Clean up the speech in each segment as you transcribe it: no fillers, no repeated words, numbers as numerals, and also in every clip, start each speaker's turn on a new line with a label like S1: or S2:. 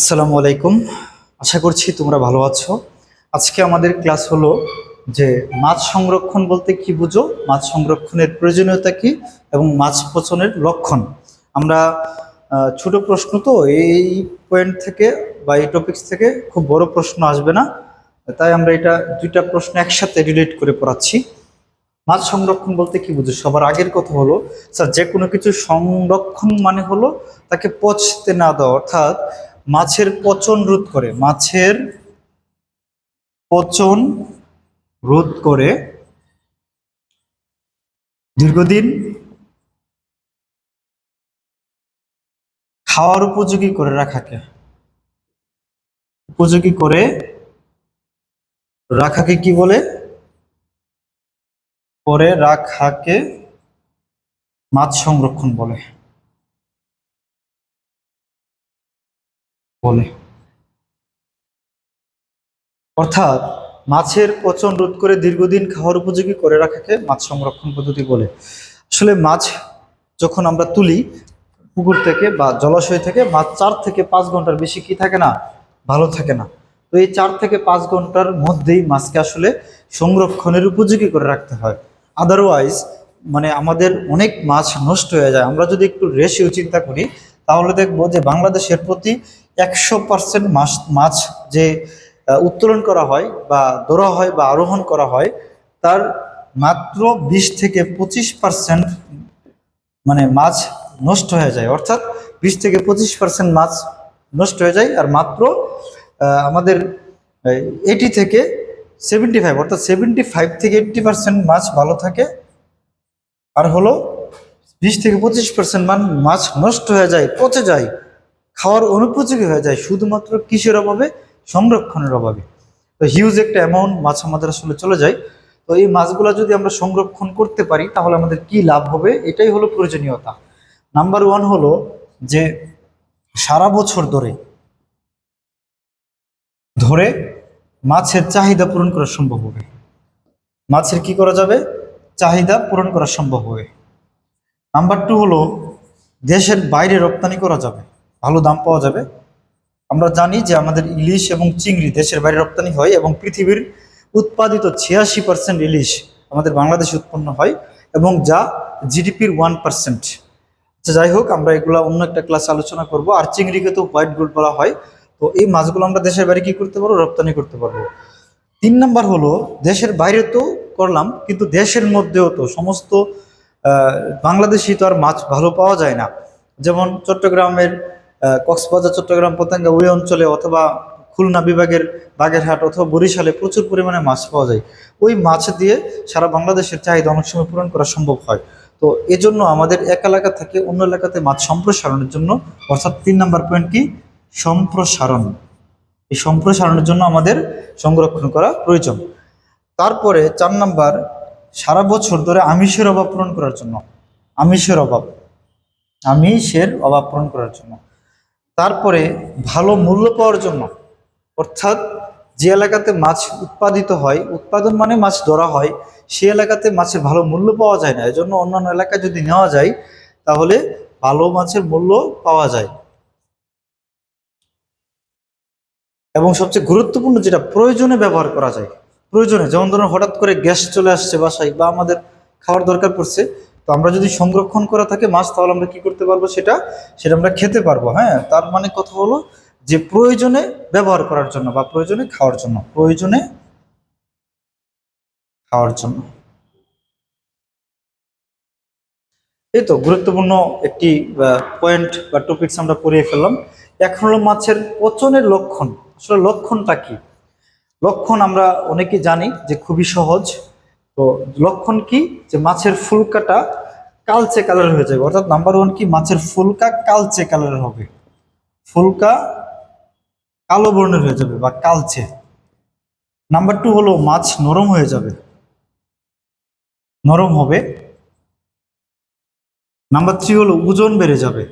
S1: আসসালামু আলাইকুম। আশা করছি তোমরা ভালো আছো। আজকে আমাদের ক্লাস হলো যে মাছ সংরক্ষণ বলতে কি বুঝো, মাছ সংরক্ষণের প্রয়োজনীয়তা কি এবং মাছ পচনের লক্ষণ। আমরা ছোট প্রশ্ন তো এই পয়েন্ট থেকে বা এই টপিকস থেকে খুব বড় প্রশ্ন আসবে না, তাই আমরা এটা দুইটা প্রশ্ন একসাথে রিলেট করে পড়াচ্ছি। মাছ সংরক্ষণ বলতে কি বুঝো, সবার আগের কথা হলো স্যার যে কোনো কিছু সংরক্ষণ মানে হলো তাকে পচতে না দেওয়া, অর্থাৎ মাছের পচন রোধ করে, মাছের পচন রোধ করে দীর্ঘদিন খাওয়ার উপযোগী করে রাখাকে, উপযোগী করে রাখাকে কি বলে? করে রাখাকে মাছ সংরক্ষণ বলে বলে অর্থাৎ মাছের পচন রোধ করে দীর্ঘদিন খাওয়ার উপযোগী করে রাখাকে মাছ সংরক্ষণ পদ্ধতি বলে। আসলে মাছ যখন আমরা তুলি পুকুর থেকে বা জলাশয় থেকে, মাছ 4 থেকে 5 ঘন্টার বেশি কি থাকে না, ভালো থাকে না। তো এই 4 থেকে 5 ঘন্টার মধ্যেই মাছকে আসলে সংরক্ষণের উপযোগী করে রাখতে হয়। আদারওয়াইজ মানে আমাদের অনেক মাছ নষ্ট হয়ে যায়। আমরা যদি একটু রেশিও চিন্তা করি তাহলে দেখবো যে বাংলাদেশের প্রতি 100% মাছ মাছ যে উত্তোলন করা হয় বা ধরা হয় বা আরোহণ করা হয়, তার মাত্র 20 থেকে 25% মানে মাছ নষ্ট হয়ে যায়। অর্থাৎ 20 থেকে 25% মাছ নষ্ট হয়ে যায়, আর মাত্র আমাদের 80 থেকে 75, অর্থাৎ 75 থেকে 80% মাছ ভালো থাকে। আর হলো 20 থেকে 25% মাছ নষ্ট হয়ে যায়, পচে যায়, খাওয়ার অনুপযোগী হয়ে যায়, শুধুমাত্র কিসের অভাবে? সংরক্ষণের অভাবে। তো হিউজ একটা অ্যামাউন্ট মাছ আমাদের আসলে চলে যায়। তো এই মাছগুলো যদি আমরা সংরক্ষণ করতে পারি তাহলে আমাদের কি লাভ হবে, এটাই হলো প্রয়োজনীয়তা। নাম্বার ওয়ান হলো যে সারা বছর ধরে ধরে মাছের চাহিদা পূরণ করা সম্ভব হবে। মাছের কি করা যাবে? চাহিদা পূরণ করা সম্ভব হবে। নাম্বার টু হলো দেশের বাইরে রপ্তানি করা যাবে, ভালো দাম পাওয়া যাবে। আমরা জানি যে আমাদের ইলিশ এবং চিংড়ি দেশের বাইরে রপ্তানি হয় এবং পৃথিবীর উৎপাদিত 86% ইলিশ আমাদের বাংলাদেশে উৎপন্ন হয়, এবং যা জিডিপির 1%। আচ্ছা যাই হোক, আমরা এগুলো অন্য একটা ক্লাসে আলোচনা করব। আর চিংড়িকে তো হোয়াইট গোল্ড বলা হয়। তো এই মাছগুলো আমরা দেশের বাইরে কি করতে পারবো? রপ্তানি করতে পারবো। 3 নাম্বার হলো দেশের বাইরে তো করলাম, কিন্তু দেশের মধ্যেও তো সমস্ত আহ, বাংলাদেশি তো আর মাছ ভালো পাওয়া যায় না। যেমন চট্টগ্রামের কক্সবাজার, চট্টগ্রাম, পতেঙ্গা ওই অঞ্চলে, অথবা খুলনা বিভাগের বাগেরহাট অথবা বরিশালে প্রচুর পরিমাণে মাছ পাওয়া যায়। ওই মাছ দিয়ে সারা বাংলাদেশের চাহিদা অনেক সময় পূরণ করা সম্ভব হয়। তো এজন্য আমাদের এক এলাকা থেকে অন্য এলাকাতে মাছ সম্প্রসারণের জন্য, অর্থাৎ 3 নাম্বার পয়েন্ট কি? সম্প্রসারণ। এই সম্প্রসারণের জন্য আমাদের সংরক্ষণ করা প্রয়োজন। তারপরে 4 নাম্বার, সারা বছর ধরে আমিষের অভাব পূরণ করার জন্য, আমিষের অভাব, আমিষের অভাব পূরণ করার জন্য। তারপরে ভালো মূল্য পাওয়ার জন্য, অর্থাৎ যে এলাকাতে মাছ উৎপাদিত হয়, উৎপাদন মানে মাছ ধরা হয়, সে এলাকাতে মাছের ভালো মূল্য পাওয়া যায় না, এজন্য অন্যান্য এলাকায় যদি নেওয়া যায় তাহলে ভালো মাছের মূল্য পাওয়া যায়। এবং সবচেয়ে গুরুত্বপূর্ণ যেটা, প্রয়োজনে ব্যবহার করা যায়। প্রয়োজনে, যেমন ধরুন হঠাৎ করে গ্যাস চলে আসছে বাসায় বা আমাদের খাওয়ার দরকার পড়ছে, তো আমরা যদি সংরক্ষণ করা থাকে মাছ, তাহলে আমরা কি করতে পারবো? সেটা সেটা আমরা খেতে পারবো। হ্যাঁ, তার মানে কথা হলো যে প্রয়োজনে ব্যবহার করার জন্য বা প্রয়োজনে খাওয়ার জন্য, প্রয়োজনে খাওয়ার জন্য। এই তো গুরুত্বপূর্ণ একটি পয়েন্ট বা টপিকস আমরা পড়িয়ে ফেললাম। এখন হলো মাছের পচনের লক্ষণ। আসলে লক্ষণটা কি? লক্ষণ আমরা অনেকেই জানি যে খুবই সহজ। তো লক্ষণ কি? যে মাছের ফুলকাটা কালচে কালার হয়ে যাবে। অর্থাৎ নাম্বার ওয়ান কি? মাছের ফুলকা কালচে কালারের হবে, ফুলকা কালো বর্ণের হয়ে যাবে বা কালচে। নাম্বার টু হলো মাছ নরম হয়ে যাবে, নরম হবে। নাম্বার থ্রি হলো ওজন বেড়ে যাবে।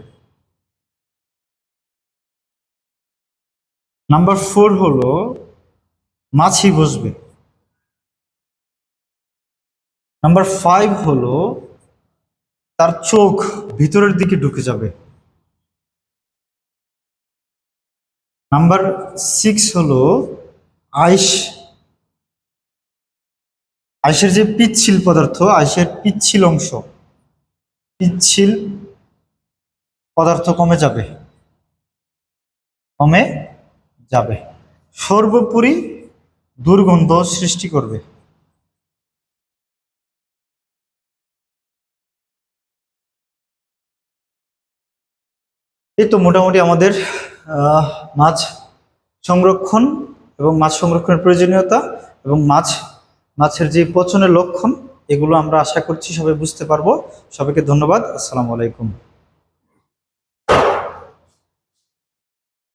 S1: নাম্বার ফোর হলো মাছি বসবে। নাম্বার ফাইভ হলো তার চোখ ভিতরের দিকে ঢুকে যাবে। নাম্বার 6 হলো আইস। আইসের যে পিচ্ছিল পদার্থ, আইসের পিচ্ছিল অংশ, পিচ্ছিল পদার্থ কমে যাবে, কমে যাবে। সর্বোপরি দুর্গন্ধ সৃষ্টি করবে। এই তো মোটামুটি আমাদের মাছ সংরক্ষণ এবং মাছ সংরক্ষণের প্রয়োজনীয়তা এবং মাছের যে পচনের লক্ষণ, এগুলো আমরা আশা করছি সবাই বুঝতে পারবো। সবাইকে ধন্যবাদ। আসসালামু আলাইকুম।